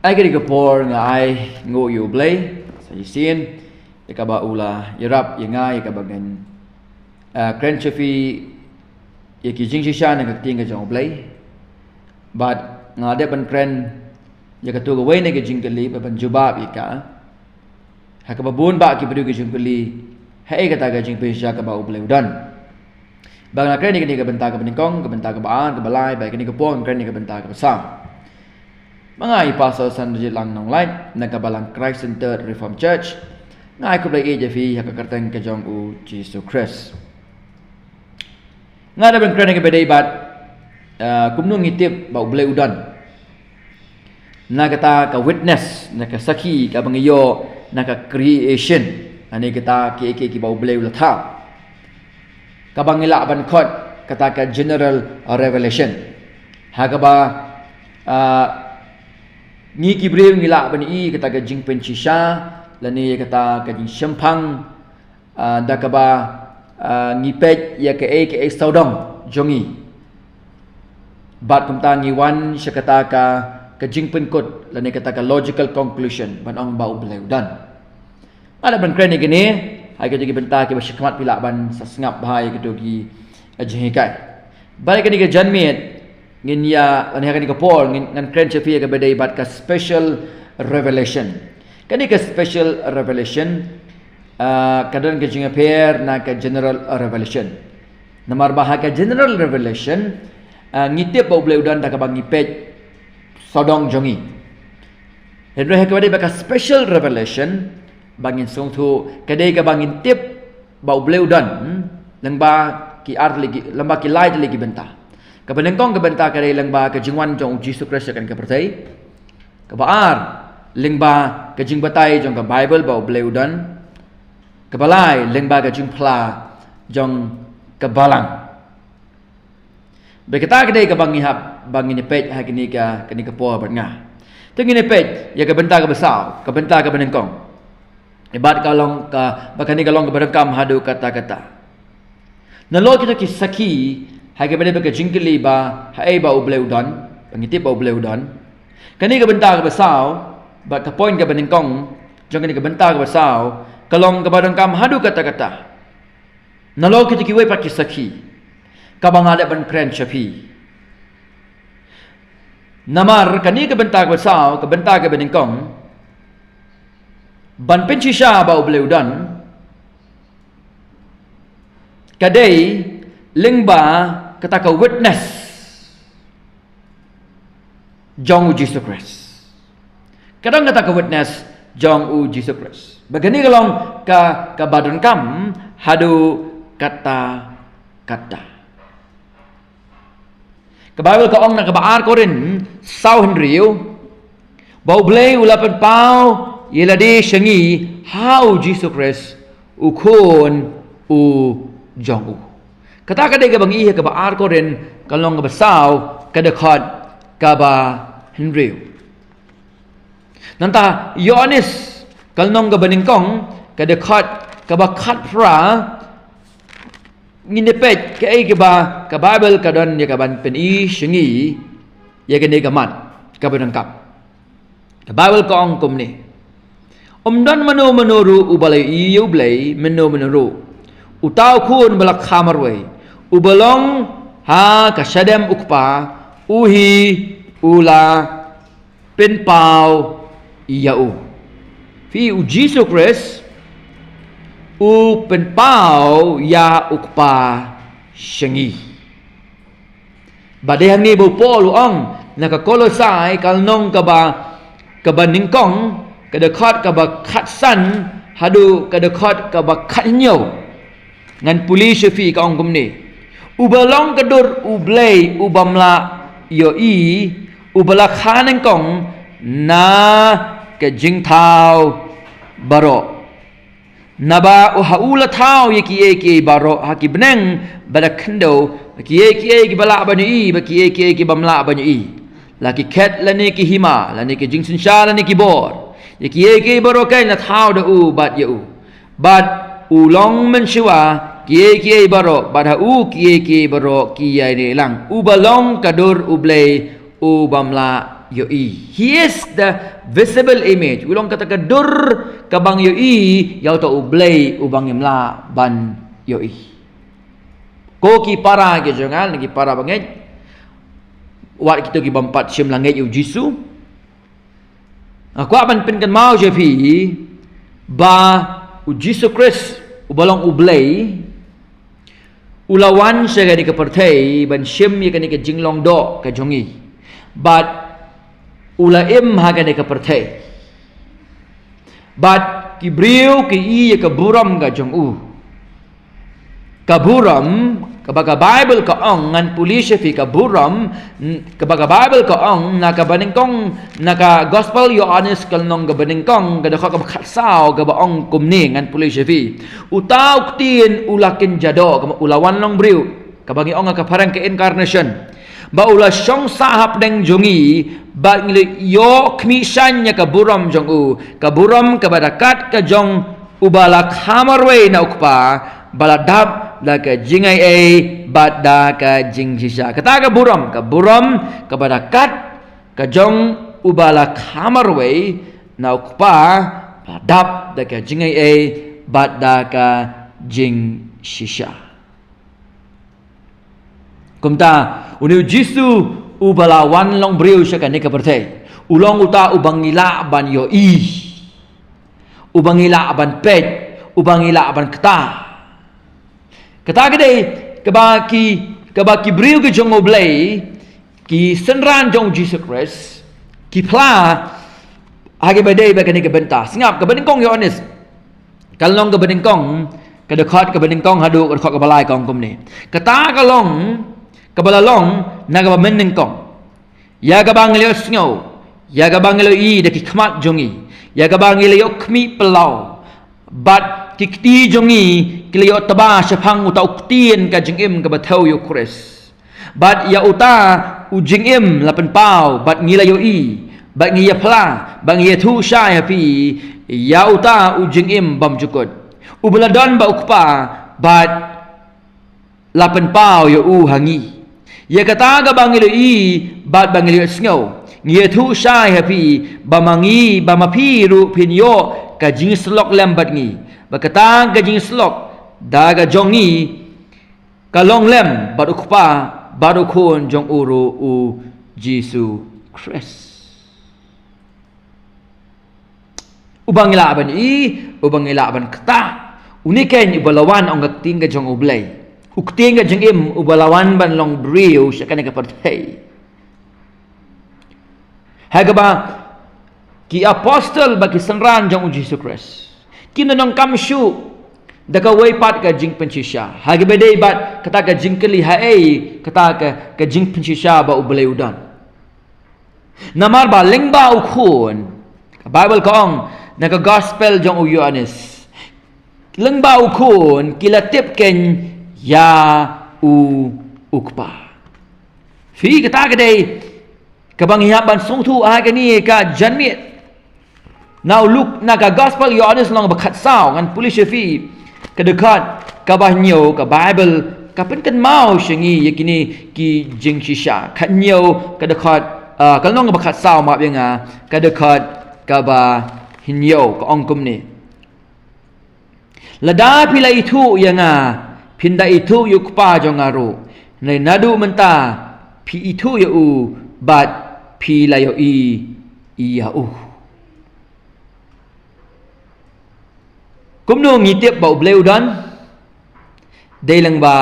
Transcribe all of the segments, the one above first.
ai cái đi por ngai ngô yu blay sai sin ka ba ula yarap yangai ka bagan kren chefi ye ki jing shisha na ka ting ka jong blay but ngade ban kren ya ka tu ga wei ne ka jing ka li ban jubab ika ha ka ba bun ba ki bru ka jing ka li hai ka ta ka jing pe sha ka ba blay udan bang na kren ni ka benta ka beningkong ka benta ka baan ka balai ba ka ni ka pon kren ni ka benta ka sam mga ipasal san lang nong light nagkabalang Christ Centered Reformed Church ngai ko blay AJV hakakarteng ka jong u Jesus Christ nga da ben kren ka bedai bat kumnung itip ba blay udan nagata ka witness nakasaki ka bangiyo naka creation ani kita ki ba blay ulatha kabangila ban khot kata ka general revelation hagaba ni kibril ngila bani kata ka jing penchisha lani kata ka jing shampang dakaba ngipet ya ke saudong jongi bat kumta ngiwan sya kata ka jing penkut lani kata ka logical conclusion ban ong ba ublay udan ada ban kren ni gini hai ka jigi benta ki basyakmat pila ban sasngap bahai ka dogi ajhikai balik ni ka janmit ngin ya ani ka por ngan kren chefi ka bedai bat ka special revelation kani ka special revelation kadang ka jinga pair na ka general revelation namar bah ka general revelation ngitip ba boleh udan da ka bang ngipet sodong jongi hedro ha ka bedai ba ka special revelation bangin song tu kadai ka bang ngitip ba boleh udan lengba ki ar lagi lamba ki lai lagi bentah kabanengkong kabenta kadai lengba ka jingwan jong Jesus Christ kan ka pertai kabaar lengba ka jing batai jong ka Bible ba blay udan kabalai lengba ka jing pla jong ka balang bekata kadai ka bangi hap bangi ni pet ha kini ka po bat nga tengi ni pet ya kabenta ka besau kabenta ka banengkong ibat kalong ka bakani kalong ka badangkam hadu kata-kata nalo kita kisaki hai ka bade ka jingkeli ba hai ba ublay udan pangitip ba ublay udan kani ka benta ka basau ba ka point ka baningkong jong kani ka benta ka basau kalong ka badangkam hadu kata-kata nalo kita kiwai pa kisaki ka bangada ban kren chapi namar kani ka benta ka basau ka benta ka baningkong ban penchisha ba ublay udan kadai lingba kata ka witness jong u Jesus Christ kadang kata ka witness jong u Jesus Christ bagani kalong ka badon kam hadu kata ka Bible ka ong na ka baar ko rin sau henriu bau blay ulapan pau yeladi shangi how Jesus Christ u khon u jong u kata kadai ka bang iha ka baar ko rin kalong ka basaw kadakot ka ba henriu nanta Yohanes kalong ka baningkong kadakot ka ba katra nginipet ka ay ka Bible ka don ya ka ban pen i shingi ya ka ni ka mat ka banangkap ka Bible ka ong kumni dan mano manuru ubalay iyo blay mano manuru utaw kun balak khamarway ubalong ha kasadem ukpa uhi ula pinpau iyau fi u Jesus Christ u pinpau ya ukpa shangi badehang ni bo Paul ong nakakolosai kalnong kaba ningkong kadakot kaba khatsan hadu kadakot kaba khatnyo ngan pulis fi ka ong kumni ubalong kadur ublay ubamla yoi ubala khaneng kong na ka jingtao baro naba uhaula tao yeki baro hakibneng badakndo ki bala bani ki bamla bani laki ket lani ki hima lani ki jingsin sha lani ki bor yeki baro kai na tao da u bat yu bat ulong menshwa ki baro bada u ki baro ki ne lang ubalong kadur ublay ubamla yoi. He is the visible image. Ulong kata dur kabang yoi yau ta ublay ubang imla ban yoi. Ko ki para ke jangan lagi para banget. Wat kita ki bampat sim langit yu Jisu. Aku akan pinkan mau je fi ba u Jisu Christ ubalong ublay ulawan siya gani ka pertay ban sim ya gani ka jinglong do ka jongi but ulaim ha gani ka pertay but kibriu ki i ka buram ka jong u ka buram kabaga Bible ka ong ngan pulisya fi ka buram kabaga Bible ka ong na ka baningkong na ka gospel Yohanes kalnong ka baningkong kada ka bakhasaw ka baong kumni ngan pulisya fi utaw tin ulakin jado ka ulawan long briu kabangi ong ka parang ka incarnation ba ula syong sahap deng jongi ba ngili yo kmisan nya ka buram jong u ka buram ka barakat ka jong ubala khamarwe na ukpa baladab da ka jingai bat da ka jing sisa kata ka buram ka barakat ka jong ubala khamarwe na ukpa baladab da ka jingai bat da ka jing sisa kumta unu Jisu ubala wan long briu sya ka ni ka pertay ulong uta ubangila ban yoi ubangila ban pet ubangila ban kata kata gede kabaki briu ke jong oblay ki senran jong Jesus Christ ki pla age badai ba kani ke benta singap ke beningkong Yohanes kalong ke beningkong ke dekat ke beningkong hadu ke dekat ke balai kong kumni kata kalong ke balalong na ke beningkong ya ke bangilio sngo ya ke bangilio i de ki khmat jongi ya ke bangilio khmi pelau bat kikti jongi kiliyo taba syafang uta uktien ka jingim ka batau yo Christ bat ya uta ujingim lapen pau bat ngilayo i bat ngiya pla bang ya thu sha ya pi ya uta ujingim bam jukut ubeladon ba ukpa bat lapen pau yo u hangi ya kata ga bangilo i bat bangilo sngo ngiya thu sha ya pi bamangi bamapi ru pinyo ka jing slok lambat ngi bakata gajing slok daga jongi kalong lem baru kupa baru kun jong uru u Jesus Christ ubang ila ban i ubang ila ban kata uniken ubalawan ong gakting ga jong ublay ukting ga jeng im ubalawan ban long brio syakane ka pertay hagaba ki apostle bagi senran jong Jesus Christ kina nang kamshu daka waypat ka jing pensisya hagi bedai bat kata ka jing keli hae kata ka jing pensisya ba ublay udan namar ba lengba ukun ka Bible kaong naka gospel jong Yohanes lengba ukun kilatip ken ya u ukpa fi kata ka dei kabang hiaban sungtu aga ni ka janmit now look naga gospel Yohanes long bakhat sao ngan pulis fi kedekat kabahnyo ka Bible kapen kan mau syengi yakini ki jing shisha khanyo kedekat kalong bakhat sao ma benga kedekat kaba hinyo ka ongkum ni lada pila itu yanga pinda itu yukpa jongaru nei nadu menta pi itu yu bat pila yo i ya kumno ngitip ba ublay udan dailang ba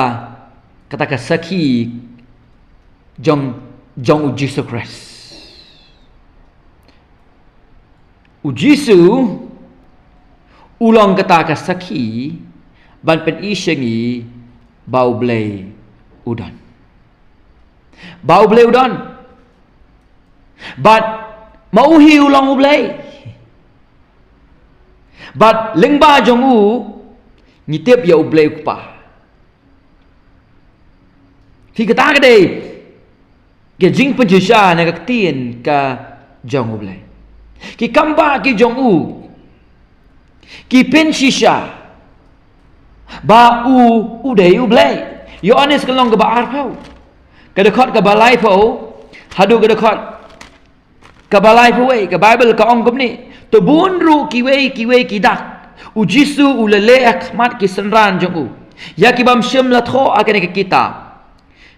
kata ka saki jong u Jesus Christ u Jisu ulang kata ka saki ban pen isyengi ba ublay udan but mauhi ulang ublay but lengba jong u ngitip ya ublay kupa fi kata ka dei ke jing penjusha na kaktien ka jong ublay ki kamba ki jong u ki pensisha ba u dei ublay Yohanes kalong ka ba arpau kadekat ka balai pau hadu kadekat Kabalai puwe, ka Bible ka ong kumni. To bunru kiwe kidak. U Jisu u lele akmat ki senran jong u. Ya ki bam shem la tho akane ka kitab.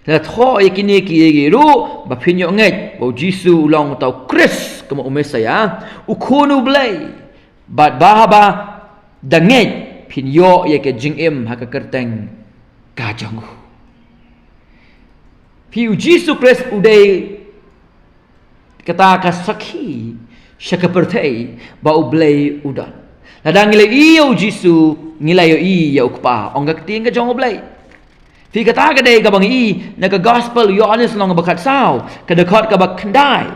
La tho yakini ki ru ba pinyo nget. U Jisu long tau Chris kama umesaya. U kunu blay. Bat bahaba danget pinyo yake jingim haka kerteng ka jong u. Pi u Jisu Chris uday kata ka sakhi syakapertai bau blay udan. Ladang ngilai iyo Jisu ngilai iyo ukpa onggak ting ka jong blay. Fi kata ka day ka bang na ka gospel Yohanes long bakat saw ka dekat ka bak kendai.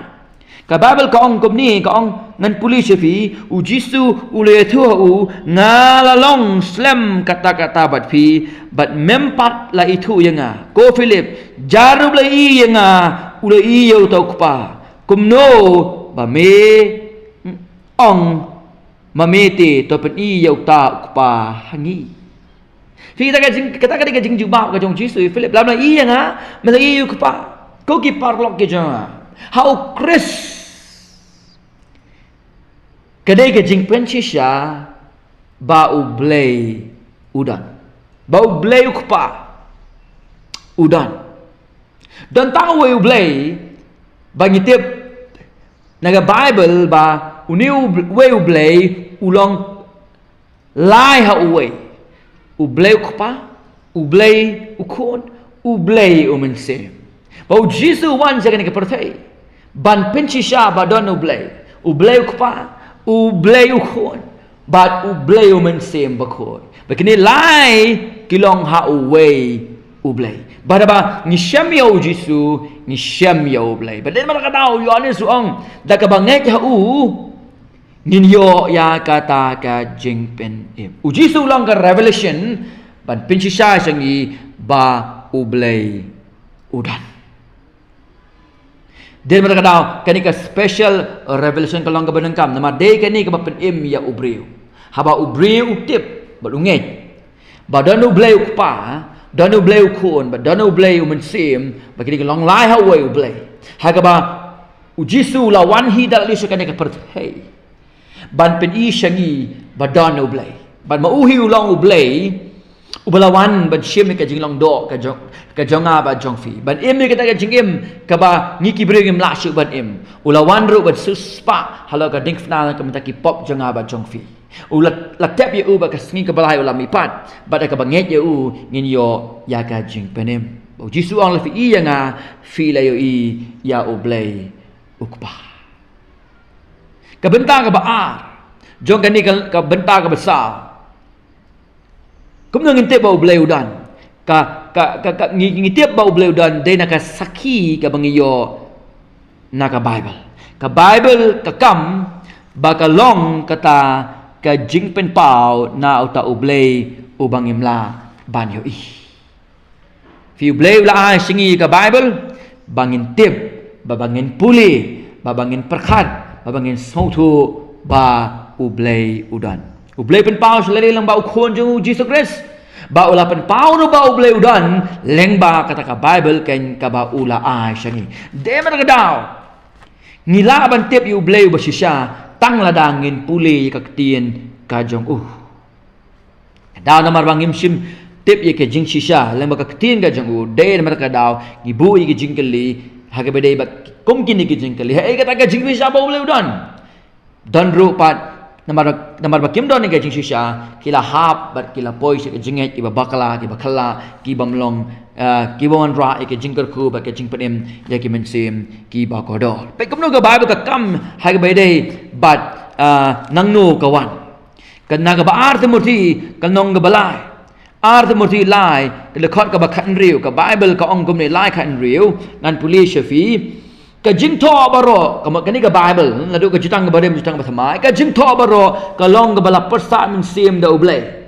Ka Bible ka ong kumni ka ong ngan puli fi u Jisu ulay tu u ngalalong slam kata-kata bat fi bat mempat la itu yanga. Ko Philip jaru blay yanga ulay iyo tau ukpa. Kumno ba me ong mamete to pen i yau ta ukpa hangi. Fi kata ka jing juba ka jong Jisu Philip lam la i nga ma la i ukpa. Ko ki parlok ke jong. How Chris kadai ka jing pen shisha ba u blay udan. Ba u blay ukpa udan. Dan tahu u blay bagi tip naga Bible ba uniu we ublay ulong lai ha uwe ublay ukpa ublay ukon ublay umense ba u Jisu wan jaga ni kepertai ban penchisha ba don ublay ukpa ublay ukon ba ublay umense bakon bakini lai kilong ha uwe ublay Badaba ni syamya u Jisu ni syamya u blay. Baden mana kata Yohanes suang da ka banget ha u ninyo ya kata ka jingpen im. U Jisu lang ka revelation ban pinsisa sangi ba u blay udan. Den mana kata kani ka special revelation ka lang ka banengkam nama day kani ka pen im ya ubriu. Haba ubriu tip balunget. Badan u blay ukpa Danu blay ukun, but danu blay umensim, bagi dia long lai hawa blay. Hagaba ujisu la wan hi dal li syakane ka perthai. Ban pen i syangi badanu blay. Ban mauhi ulong blay ubalawan ban syim ka jing long do ka jonga ba jongfi. Ban im ni kata ka jing im ka ba ngiki bring la syu ban im. Ulawan ru ban suspa halo ka ding fna ka mentaki pop jonga ba jongfi. Ulat latap ye u ba kasngi ka balai ulam ipat bada ka banget ye u ngin yo ya ka jing penem bo Jisu ang lafi i nga fi la yo i ya u blay ukpa ka benta ka baar jong kani ka benta ka besar kum ngin te ba u blay udan ka ngitip ba u blay udan de na ka saki ka bangiyo na ka Bible ka kam ba ka long kata ka jing pen pau na uta ublay ubang imla banyo i. Fi ublay ula singi ka Bible bangin tip babangin puli babangin perkhat babangin sautu ba ublay udan. Ublay pen pau selari lang ba ukon jung Jesus Christ ba ula pen pau no ba ublay udan leng ba kata ka Bible ken ka ba ula singi. De man ka daw. Ngila ban tip yu ublay ba sisya tang ladangin puli kaktian kajong daw na marbangim sim tip ye ke jing shisha lang kaktian kajong de na marka daw gibu ye jing kali hagabede ba kum kini ke jing kali hey kata ka jing shisha ba ule udan dan rupat namar bakim don ke jing shisha kila hap bat kila poi se ke jinget iba bakala ki bamlong ki bon ra ke jing ku ba ke jing penem ya ki mensim ki ba kodor pe kumno ka Bible ka kam hagabede bat nangno kawan kan naga ba arte murti kan nong ga balai arte murti lai ke lekot ka ba khan riu ka Bible ka ong kumne lai khan riu ngan puli shafi ka jing tho baro ka kani ka Bible ladu ka jutang ba dem jutang ba thamai ka jing tho baro ka long ga bala persa min sim da ublay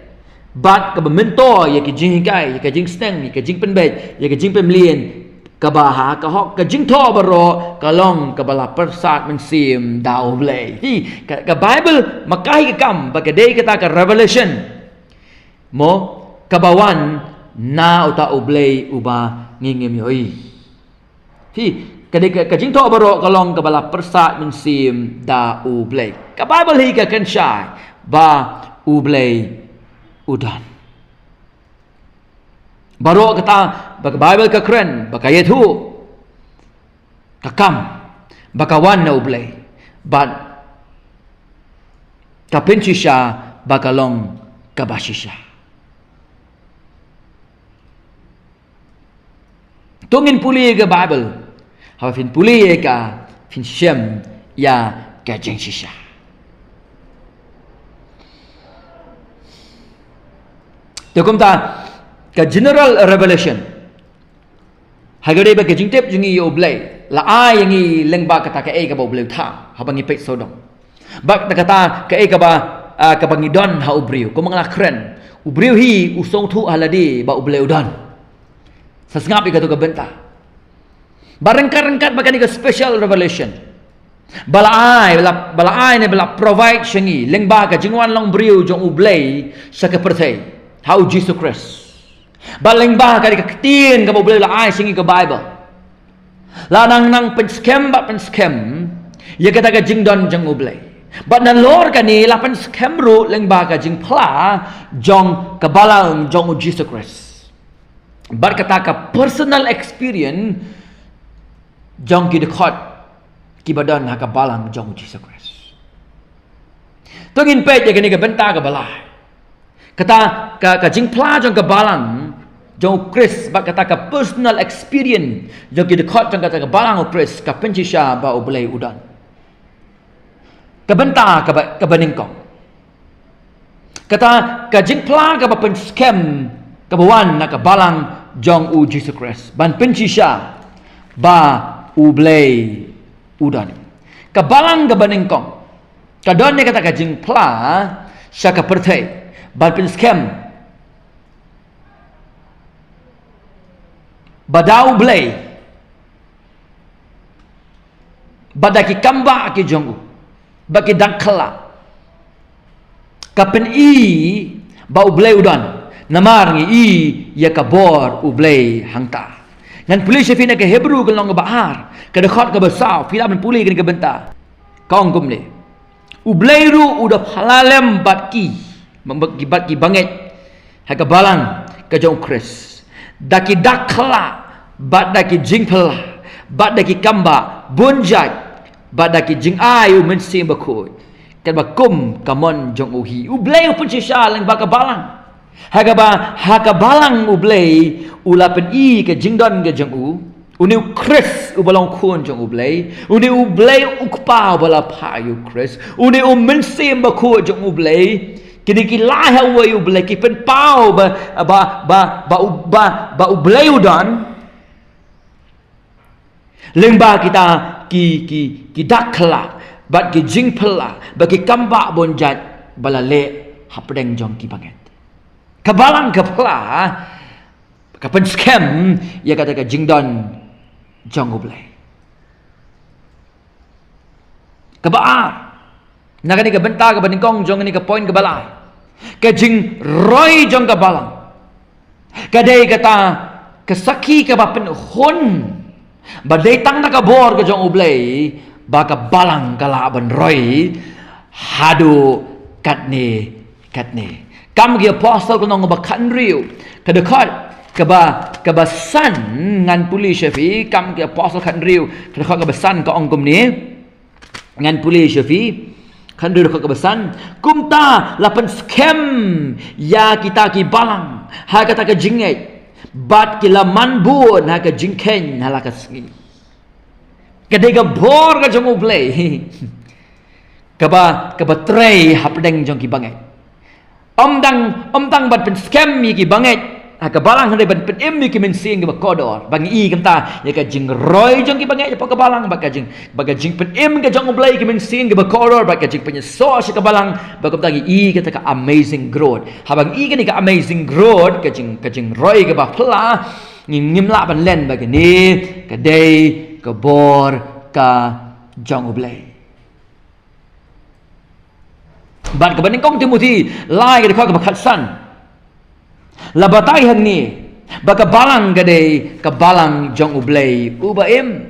bat ka ba mento ye ki jing kai ye ka jing steng ye ka jing penbet ye ka jing pemlien ka baha ka hok ka jing tho baro ka long ka bala persat men sim dau blay hi ka Bible makai ka kam ba ka day kata ka revelation mo kabawan na uta ublay uba ngingim yoi hi Kadi ka jing to baro kalong ka bala persat min sim da ublay. Ka Bible hi ka kan syai ba ublay udan. Baro kata ba Bible ka kren ba ka yetu ka kam ba ka wan na ublay. But ka pinchisha ba kalong ka basisha. Tungin puli ke Bible, hawa fin puli ka fin shem ya ka jeng shisha. Tukum ta ka general revelation. Hagade ba ka jing tep jungi oblay, la ai yangi lengba kata ka e ka ba oblay ta, habangi pek sodom. Bak ta kata ka e ka ba ka bangi don ha ubriu, ko mangla kren. Ubriu hi usong tu haladi ba oblay udan. Sesngap ika tu ka benta. Barangkat-rangkat bakan ika special revelation. Bala ai ne bala provide syengi lengba ka jingwan long briu jong ublay sa ka perthai. How Jesus Christ. Balengba ka ika ketin ka ublay la ai syengi ka Bible. La nang penskem ba penskem ya kata ka jingdon jong ublay. But nan lor ka ni la penskem ru lengba ka jing pla jong ka balang jong Jesus Christ. Berkata ka personal experience jong ki dekat ki badan haka balang jong Jesus Christ. Tungin pej ya kini ka benta ka balai. Kata ka jing pla jong ka balang jong Christ berkata ka personal experience jong ki dekat jong kata ka balang Christ ka penchisha ba oblay udan. Ka benta ka baningkong. Kata ka jing pla ka ba penskem kabawan na kabalang jong u Jesus Christ. Ban penchisha ba ublay udan. Kabalang gabaningkong. Kadon ni kata kajing pla siya kapertay. Ban penskem bada ublay. Bada ki kamba ki jong u. Baki dangkala. Kapen i ba ublay udan. Namar ngi i ya kabor ublay hangta. Ngan puli syafina ke Hebrew ke long bahar. Ke dekat ke besar. Fila men puli ke benta. Kaong kum ni. Ublay ru udah halalem bat ki. Bat ki banget. Haka balang ke jong Chris. Daki dakla. Bat daki jingpela. Bat daki kamba. Bunjat. Bat daki jing ayu mensim bakut. Kan bakum kamon jong uhi. Ublay pun sisa lang baka balang. Haka balang ublay ulapen i ke jingdon ke jong u uni Chris ubalong kun jong ublay uni ublay ukpa bala pa yu Chris uni mensim ba ku jong ublay kini ki laha wa ublay ki pen pau ba ublay udan lengba kita ki dakla bat ki jingpela ba ki kamba bonjat bala le hapdeng jong ki banget. Kabalang kapla kapan scam ya kata ka jingdon jong ublay. Kabaar nakani ka benta ka baningkong jong ni ka point ka balay. Ka jing roy jong ka balang. Kadai kata kasaki ka bapen hun. Badai tang na ka bor ka jong ublay baka balang kalaban roy hadu katne. Kam gi apostle ko nang bakan riu kadekat kaba san ngan puli syafi kam gi apostle kan riu kadekat kaba san ka ongkom ni ngan puli syafi kan riu ka san kumta lapan scam ya kita ki balang ha kata ka jinget bat ki laman bun ha ka jingken hala ka sgi kadega bor ka jong ublay kaba tray hapdeng jong ki banget Om dang bat pen scam mi ki banget ha ka balang hande ban pen em mi ki men sing ki kodor bangi i kanta ya ka jing roy jong ki banget pa ka balang ba ka jing pen em ka jong ublay ki men sing ki kodor ba ka jing pen so si ka balang ba ka tangi i kata ka amazing growth habang i ka ni ka amazing growth ka jing roy ka ba pla ngim la ban len ba ka ni ka day ka bor ka jong ublay. Bat kebaning kong Timothy lai ke dekat kebakat san la batai hang ni baka balang gade ka balang jong ublay ubaim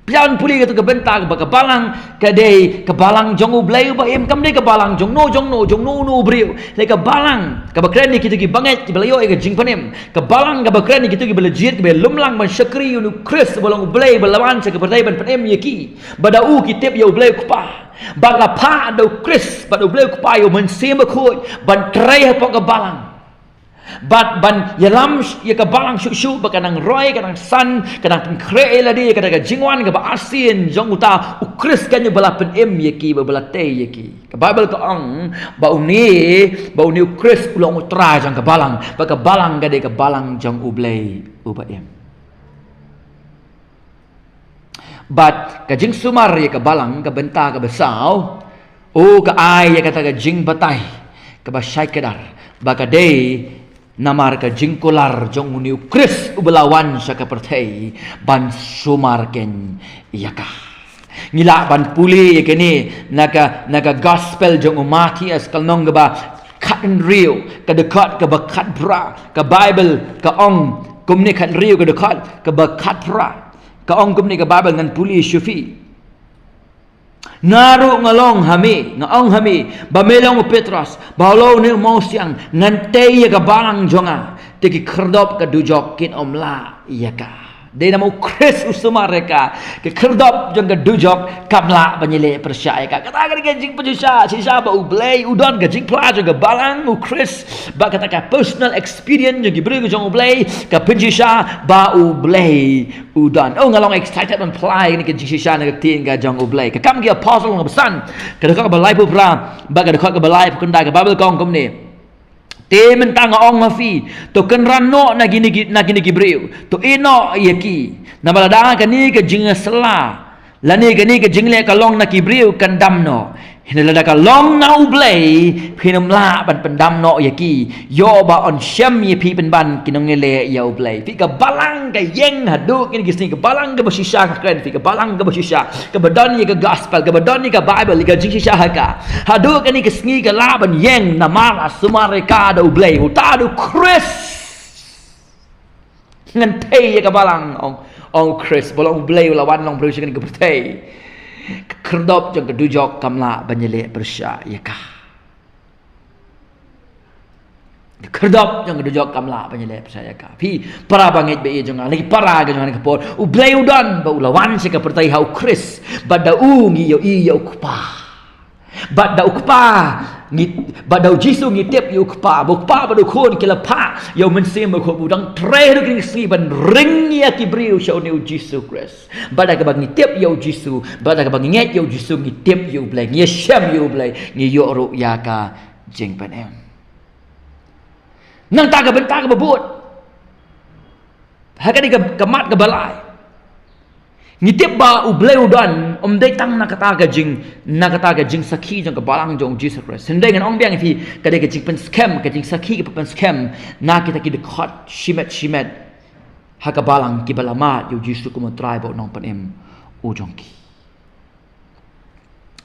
Pian puli kata kebentar ke balang kadai ke balang jong ublay ba em kam dei ke balang jong no briu le ke balang ke bakren ni kita gi banget ki belayo ke jing panem ke balang ke bakren ni kita gi belejit ke lumlang ban syakri unu kris bolong ublay belawan se ke pertai ban panem yaki badau kitep ya ublay kupa bala pa do kris badu ublay kupa yo men sema khoi ban trai pok ke balang Bat ban yalam ya ka balang syu bakanang roy kanang san kanang kre la di kada jingwan ka ba asin jong uta ukris kan bala pen em yaki ba bala te yaki ka bible ka ang ba uni ukris ulong utra jang ka balang ba ka balang gade ka balang jong ublay uba em bat ka jing sumar ya ka balang ka benta ka besau o ka ai ya kata ka jing batai ka ba syai kedar ba ka day namar ka jingkolar jong uniu kris ubelawan sa kapertay ban sumarken iyaka ngila ban puli kini naga gospel jong umati as kalnong gaba kat and real ka dekat ka bakat bra ka bible ka ong kumni kat real ka dekat ka bakat bra ka ong kumni ka bible ngan puli syufi Naru ngalong ngaong hami bamelong Petros baulo ni mau siang ngantei ya ka balang jonga teki kerdop ka dujok kin omla iya ka de namo kris usuma reka ke kerdop jong ka dujok kamla banyele persyaya ka kata ka jing pejusha sisa ba ublay udon ka jing pla jong ka balang u kris ba kata ka personal experience jong gibri jong ublay ka pejusha ba ublay udon oh ngalong excited on fly ni ka jisha na ka tin ka jong ublay ka kam ki apostle ng besan ka ka balai pu pra ba ka ka balai pu kanda ka bible kong komni te mentang ong mafi to kan rano na gini gibreu to ino yaki na balada ka ni ka jinga sela lani ka ni ka jingle ka long na gibreu kan damno hinalada ka long na ublay hinamla ban pendamno yaki yo ba on syam ye pi penban kinongele ya ublay fi ka balang ka yeng hadu kini gisni ka balang ka basisha ka kan fi ka balang ka basisha ka badan ye ka gospel ka badan ye ka bible ka jingisha ka hadu kini gisni ka laban yeng namara sumareka da ublay utadu kris ngantei ye ka balang ong kris bolong ublay lawan long bru kan ka bertei kerdop jong kedujok kamla banyele bersya yaka kerdop jong kedujok kamla banyele bersya yaka pi para bangit be jong lagi para ga jong kapor ublay udan ba ulawan se ka pertai hau kris bada ngi yo kupa bada ukpa bada jisu ngitep yo kupa bukpa bada khon kila pa yo mensem ko budang tre ring si ban ring ya kibriu shau ne jisu kris bada ka bang ngitep yo jisu bada ka bang nget yo jisu ngitep yo blai ngi syam yo blai ngi yo ru ya ka jing pan em nang ta ka benta ka babut hakani ka mat ka balai ngitip ba ublay udan dai tang nakata ka jing sakhi jong ka balang jong Jesus Christ sendai ngan ong biang fi ka de ka jing pen scam ka jing sakhi ka pen scam na kita ki de khot shimet ha ka balang ki balama yo Jesus ko mo try bo nong pen em u jong ki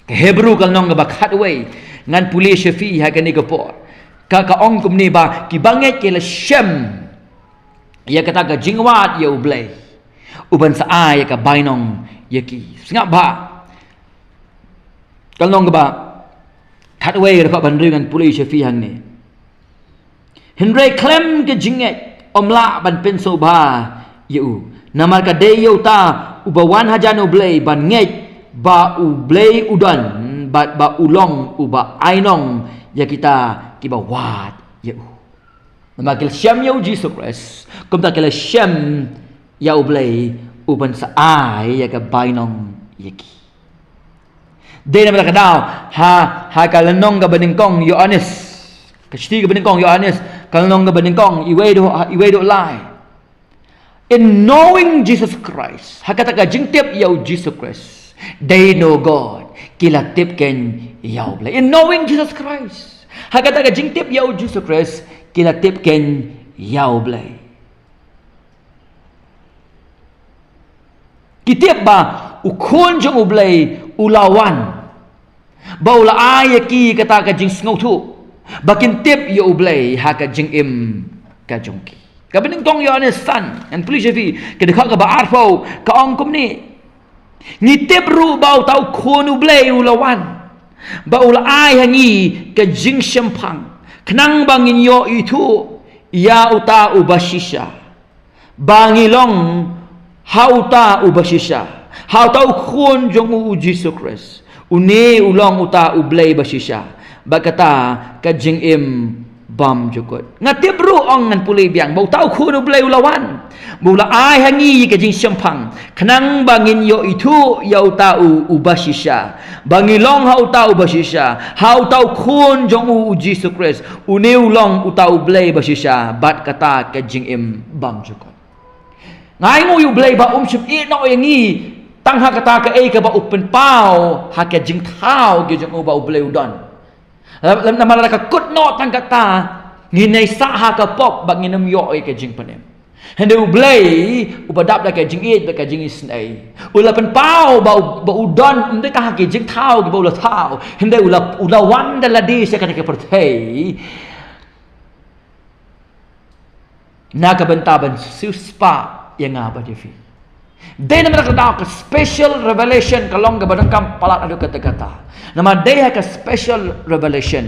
ka Hebrew kal nong ba khat way ngan puli shafi ha ka ni ka por ka ong kum ni ba ki banget ke la shem ya kata ka jingwat yo ublay uban sa ay ka bainong yaki singa ba kalnong ba katway ka bandringan puli shafi hang ni hindre klem ke jinget omla ban penso ba yu namar ka deyo ta ubawan hajan ublay ban nget ba ublay udan ba ulong uba ainong yakita kiba wat yu namar kil syam yu Jesus Christ kumta kil syam ya ublay uban sa ay ya ka bainong yaki de na mala kadaw ha kalanong ka baningkong Yohanes kasti ka baningkong Yohanes kalanong ka baningkong iwe do lie in knowing Jesus Christ hakata ka jingtip yaw Jesus Christ they know God kilatip ken yaw ublay in knowing Jesus Christ hakata ka jingtip yaw Jesus Christ kilatip ken yaw ublay kitip ba ukon jong ublay ulawan ba ula ay ki kata ka jing ngau thu bakin tip yo ublay ha ka jing im ka jongki ka bening tong yo ne san and please vi ke dekha ka ba arfo ka ong kum ni Ngitip ru bau tau khonu blei ulawan. Bau la ai hangi ke jing sempang. Kenang bangin yo itu ya uta ubashisha. Bangilong hauta ubashisha. Hau tau khon jong u Jesus Christ. Une ulong uta ublei bashisha. Bakata ke jing im bam jukut. Ngatip ru ong ngan pulai biang. Bau tau khonu blei ulawan. Mula ai hangi ke jing sempang. Kenang bangin yo itu ya tau ubashisha. Bangilong hau tau bashisha. Hau tau khun jong u Jesus Christ. Uneu long utau blei bashisha. Bat kata ke jing im bam jukut. Ngai ngu yu blei ba ship i no yang i. Tang ha kata ke e ke ba upen pau. Ha ke jing tau ke jong u ba blei udon. Lam namala ka kut no tang kata. Nginai sa ha ka pop bang nginem yo e ke jing panem. Hende ublei ubadap la ke jing it ke jing isnai. Ula pen pau ba udon ndai ka ke jing tau ke ba ula tau. Hende ula wan da la di se ka ke pertei. Na ka bentaban suspa yang apa devi. Dia nama kata ke special revelation kalong ke badang kam palat adu kata-kata. Nama dia ke special revelation.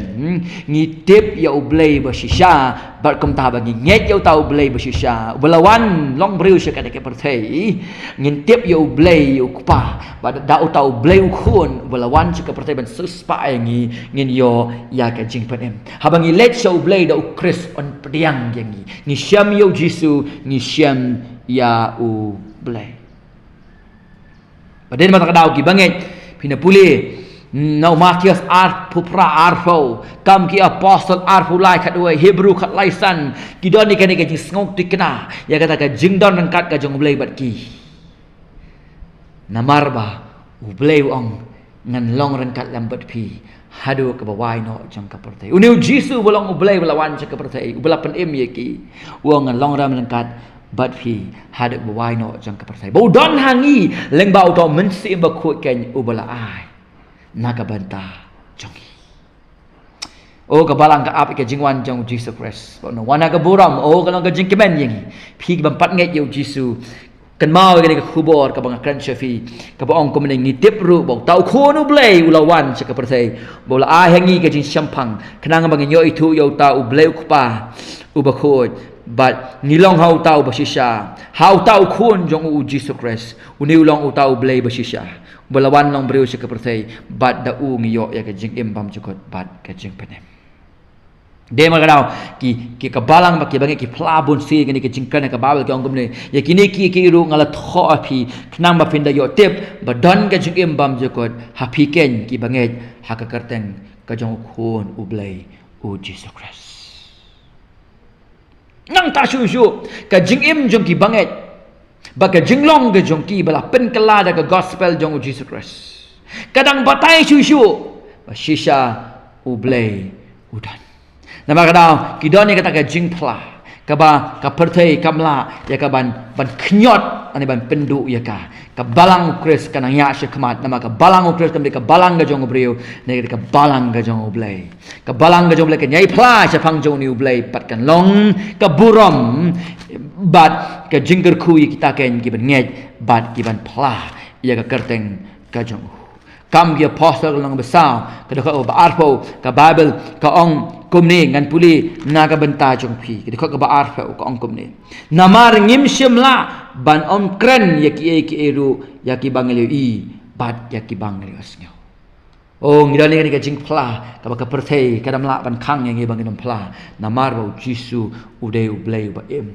Ngitip ya ublei bashisha berkum tahap bagi nget ya tahu ublei bashisha. Belawan long beriu sekadang ke pertai. Ngintip ya ublei ukpa. Bada dah tahu ublei ukun belawan ke pertai ban suspa yangi ngin yo ya ke jing panem. Habang ilet ya ublei da ukris on pediang yangi. Ngisyam ya Jisu ngisyam ya ublei. Padahal mata kadau ki bangit pina puli nau Matius pupra arfo kam ki apostle arfo lai kat dua Hebrew kat laisan ki don ni kan ke jing ngok tikna ya kata ka jing don rangkat ka jong blei bat ki namar ba ublei ong ngan long rangkat lambat pi hadu ke bawai no jong ka pertai unu Jisu bolong ublei belawan ka pertai ubla pen em ye ki wong ngan long ram rangkat but he had it why not jang kapertai bau don hangi leng bau to mensi ba khut ken ubala ai nakabanta jongi o kabalang ka ap ke jingwan jong Jesus Christ no wana ka buram o kalong ka jing kemen yang phi ban pat ngai yo Jesus kan mau ke khubor ka bang kran shafi ka ba ong ko men ngitip ru bau tau khonu blei ulawan sa kapertai bola ai hangi ke jing sampang kenang bang yo itu yo tau blei kupa ubakhot but nilong hau tau bashisha hau tau khun jong u Jesus Christ uni long u tau blei bashisha belawan long breu se kepertai but da u ngiyo ya ke jing imbam jukot but ke jing penem de magadau ki kabalang ba ki bangi ki plabun si ngani ke jing kan ka babel ke ongum ne ya kini ki ru ngala tho api knam ba pinda yo tip ba don ke jing imbam jukot hapi ken ki bangi ha ka kerteng ka jong khun u blei u Jesus Christ nang ta shu ka jing im jong ki banget ba ka jing long ke jong ki bala pen kala da ka gospel jong Jesus Christ kadang batai shu ba shisha ublei udan nama kadang ki doni kata ka jing pla ka ba ka pertai kamla ya ka ban knyot ani ban pendu ya ka balang Christ kanang ya shikmat nama ka balang Christ kam ka balang ga jong brio ne ka balang ga jong ublei ka balang ga jong ublei ka nyai pla cha phang jong ni ublei pat kan long ka buram bat ka jingger khu kita ken ki ban nget bat ki ban pla ya ka kerteng ka jong kam ki apostle long besar ka ka ba arpo ka bible ka ong kumni ngan puli naga benta jong phi ki ka ba arpo ka ong kumni namar ngim shimla ban om kren yaki eru yaki bangeli i bat yaki bangeli asnyo oh ngidani ni ka jing pla ka ba ka perthei ka dam la ban khang yang bangin pla namar ba Jisu udai ublei ba em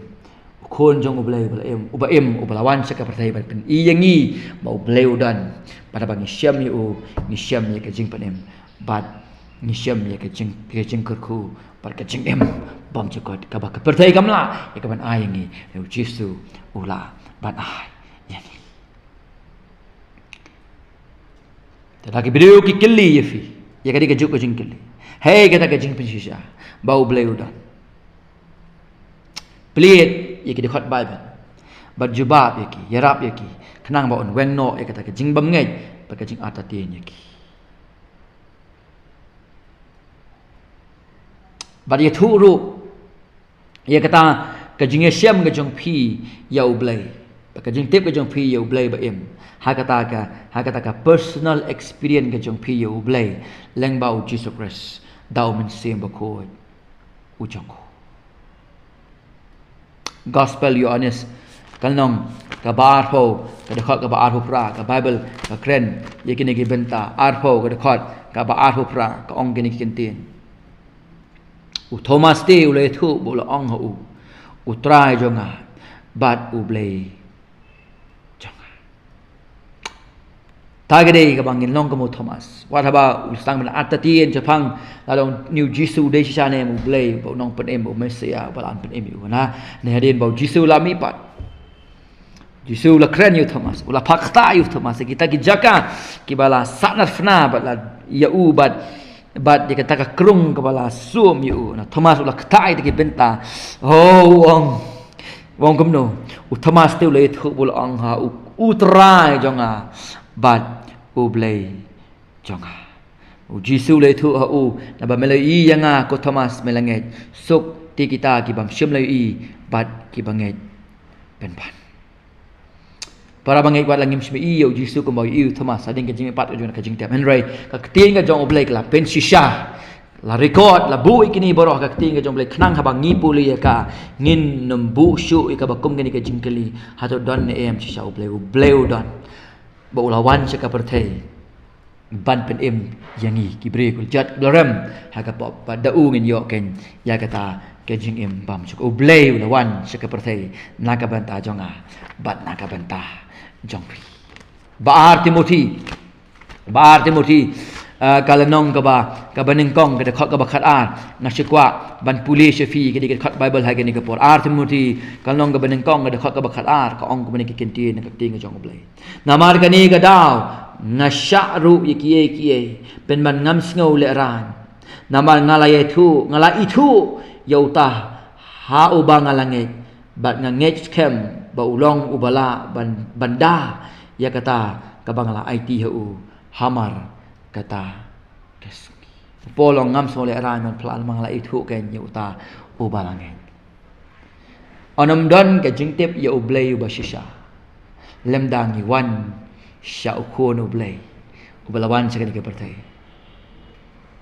khon jong ublei ba em uba em ubalawan sa ka perthei ba pen i yangi ba ublei udan pada bangi syam yu ni syam ya ka jing panem bat ni syam ya ka jing kurku par ka jing em bom jukot ka ba ka perthei kamla ya ka ban ai yangi Jisu ula ban ai yani tadaki video ki kelli yefi ya kadi ka juk ka jing kelli hey kata ka jing pinsisha bau blei udan pliet ya ki khot bible bat jubab ya ki yarap ya ki kenang ba on weng no ya kata ka jing bam ngai pa ka jing atatin ya ki bat ya thu ru ya kata ka jing syam ka jong phi ya ublei Baka jing tip ka jong pi yo blay ba im. Hakata ka personal experience ka jong pi yo blay. Leng ba u Jesus Christ. Dao min sim ba ko u jong ko. Gospel Yohanes kalnong ka baarpo ka dekot ka baarpo pra ka Bible ka kren ye kini ki benta arpo ka dekot ka baarpo pra ka ong kini kintin. U Thomas ti u le thu bu la ong u try jonga but u blay jonga. Tagade ka bangin long ka mo Thomas. What about u stang ban atati en Japan lalong new Jesus de sha ne u blay bo nong pen em u Messiah balan pen em u na ne hadin bo Jesus la mi pat. Jesus la kren you Thomas. Ula pakta you Thomas. Kita ki jaka ki bala sanat fna bat la ya u bat dia kata ka krung ka bala sum you. Na Thomas ula ktai ki benta. Oh wong kumno. U Thomas tu le thu bul ong ha u trai jonga bat u blay jonga. U Jesus le thu ha u na ba melai yanga ko Thomas melanget suk ti kita ki bam shim lai bat ki banget pen pan. Para bangai buat langim shmi iyo Jesus ko mau iyo Thomas ading ka jing pat ka jing tiap Henry ka keting ka jong oblek la pen shisha la record la bu ikini boroh ka keting ka jong oblek knang habang ngipuli ya ka ngin nembu syu ka bakum gani ka jing kali hato don ne em shisha oblek don ba ulawan sa ka perthai ban pen em yangi kibre kul jat glorem ha ka pop pa dau ngin yo ken ya kata ke jing em bam suk oblek ulawan sa ka perthai na ka banta jonga bat na ka banta jong pi baar Timothy kalanong ka baningkong ka dekot ka bakat na sikwa ban pulis fi ka dekot Bible ha gani ka por Timothy kalanong ka baningkong ka dekot ka bakat ka ong ka baning kintin ka ting ka jong oblay na mar kani ka daw na sya'ru ikiye pen man ngam sngaw le ran na mar ngalay itu yauta ha uba ngalangit bat ngangit kem ba ulong ubala banda ya kata kabangala IT hu hamar kata keski polong ngam sole ran man plan mangala itu ken yuta ubalangen onam don ka jingtip ya ublay ba shisha lemdang ni wan sha ukon ublay ubalawan sa kanike pertai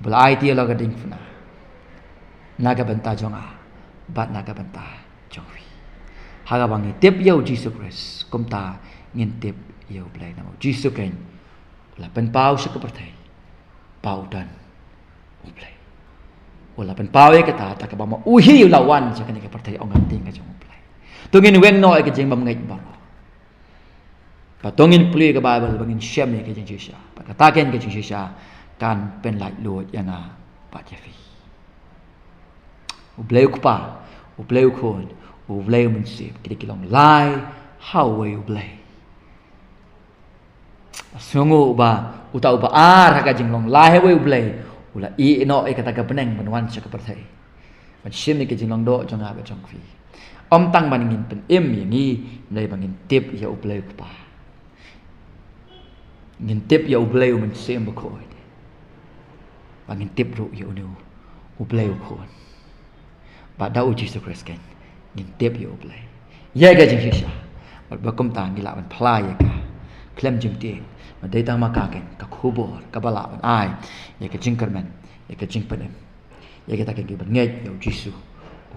ubala IT la ka ding funa naga banta jonga bat naga banta jongwi hagabang tip yo Jesus Christ kumta ngintip yo blay namo Jesus ken la pen pau sa kapertai pau dan ublay wala pen pau e kata ta ka ba mo uhi lawan sa kanike kapertai ong anting ka jong ublay tungin wen no e ka jing bam ngai ba patongin puli ka Bible bangin shem e ka jing Jesus pakataken ka jing Jesus kan pen lai lord yana pa jefi ublay ko pa ublay ko ublay mun sip kidi kilong lai how way ublay sungu ba uta uba ka jing long lai way ublay ula I no e kata ka peneng banwan sa ka perthai man shim ke jing long do jonga ba jong fi om tang baningin pen im yangi nei bangin tip ya ublay ko pa ngin tip ya ublay mun sim ba ko bangin tip ru ya unu ublay ko ba da u Jesus Christ ken ngintip yo ublay ya ga jing shisha ba kum tang gila ban phlai ya ka klem jing ti ma dei tang ma ka ken ka khubor ka bala ban ai ya ka jing kermen ya ka jing penem ya ka ta ke ban ngai yo Jesus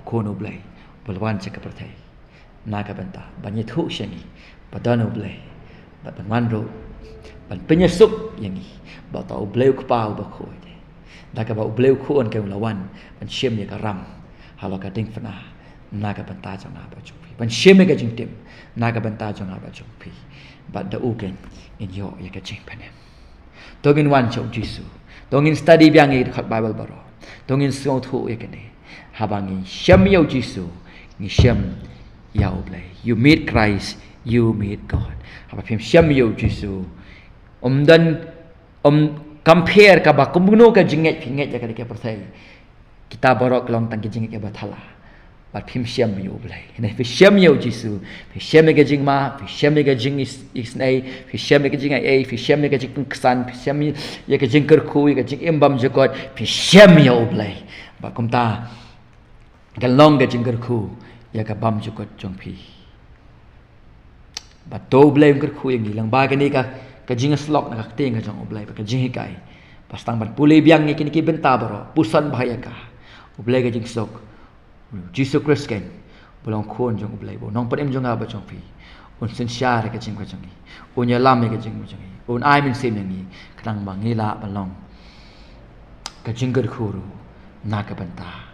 ko no ublay balwan cha ka perthai na ka banta ban ye thu shani ba dan ublay ba ban man ro ban penyesuk yangi ba ta ublay ko pa ba ko da ka ba ublay ko on ka lawan ban shem ya ka ram halo ka ding fana naga banta jong aba jongpi ban sheme ka jing tim naga banta jong aba jongpi but the ugen in yo ya ka jing panem tongin wan chau jisu tongin study byang i khat Bible baro tongin song thu ya kene habangin shem yo jisu ni shem ya oblay you meet Christ you meet God haba phim shem yo jisu dan compare ka ba kumbuno ka jinget pinget ya ka ke perthai kita borok long tang ke jinget ke bathala but phim shem yo blay ne fi shem yo jisu fi shem ke jing ma fi shem ke jing is nei fi shem ke jing ai fi shem ke jing ksan fi shem ye ke jing ker khu ye ke jing embam jekot fi shem yo blay ba kumta ke long ke jing ker khu ye ke bam jekot jong phi Bato blame ker khu yang gilang ba kani ka jing slok na ka ting ka jong oblai ka jing kai pastang ban puli biang ni kini ki benta baro pusan bahaya ka oblai ka jing sok Jesus Christ ken bolong khon jong oblai bo nong panem jong aba jong pi un sen syar ka jing ni un ya lam ka jing ni un ai min sim ni kadang bangila balong ka jing ker khu na ka benta